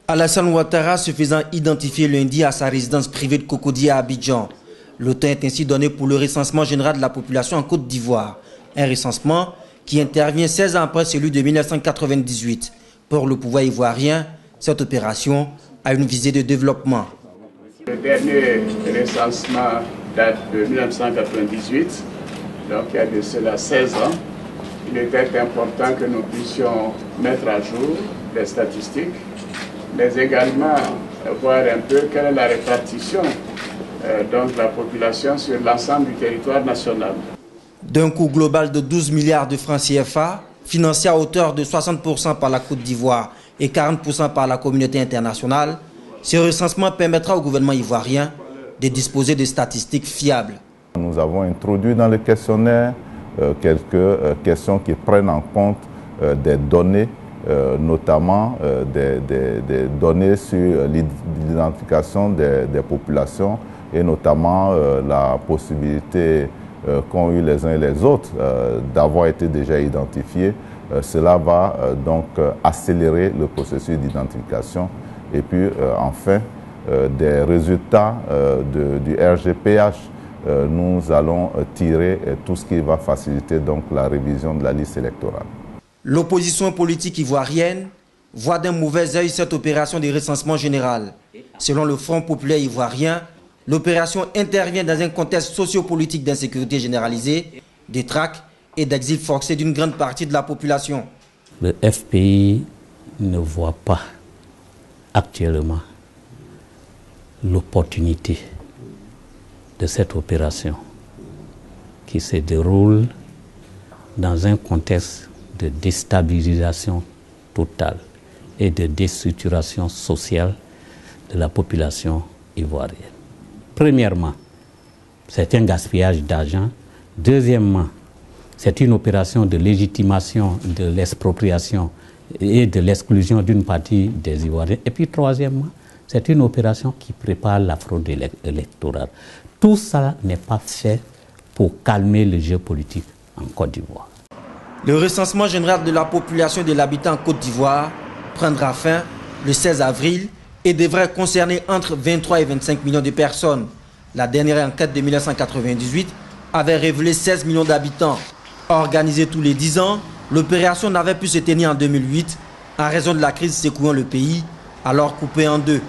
Alassane Ouattara se faisant identifier lundi à sa résidence privée de Cocody à Abidjan. Le temps est ainsi donné pour le recensement général de la population en Côte d'Ivoire. Un recensement qui intervient 16 ans après celui de 1998. Pour le pouvoir ivoirien, cette opération a une visée de développement. Le dernier recensement date de 1998, donc il y a de cela 16 ans. Il était important que nous puissions mettre à jour les statistiques, mais également voir un peu quelle est la répartition de la population sur l'ensemble du territoire national. D'un coût global de 12 milliards de francs CFA, financé à hauteur de 60% par la Côte d'Ivoire et 40% par la communauté internationale, ce recensement permettra au gouvernement ivoirien de disposer de statistiques fiables. Nous avons introduit dans le questionnaire quelques questions qui prennent en compte des données, notamment des données sur l'identification des populations et notamment la possibilité qu'ont eu les uns et les autres d'avoir été déjà identifiés. Cela va donc accélérer le processus d'identification. Et puis enfin, des résultats du RGPH, nous allons tirer tout ce qui va faciliter donc la révision de la liste électorale. L'opposition politique ivoirienne voit d'un mauvais œil cette opération de recensement général. Selon le Front populaire ivoirien, l'opération intervient dans un contexte sociopolitique d'insécurité généralisée, de traque et d'exil forcé d'une grande partie de la population. Le FPI ne voit pas actuellement l'opportunité de cette opération qui se déroule dans un contexte de déstabilisation totale et de déstructuration sociale de la population ivoirienne. Premièrement, c'est un gaspillage d'argent. Deuxièmement, c'est une opération de légitimation de l'expropriation et de l'exclusion d'une partie des Ivoiriens. Et puis troisièmement, c'est une opération qui prépare la fraude électorale. Tout ça n'est pas fait pour calmer le jeu politique en Côte d'Ivoire. Le recensement général de la population de l'habitant en Côte d'Ivoire prendra fin le 16 avril et devrait concerner entre 23 et 25 millions de personnes. La dernière enquête de 1998 avait révélé 16 millions d'habitants. Organisée tous les 10 ans, l'opération n'avait pu se tenir en 2008 en raison de la crise secouant le pays, alors coupé en deux.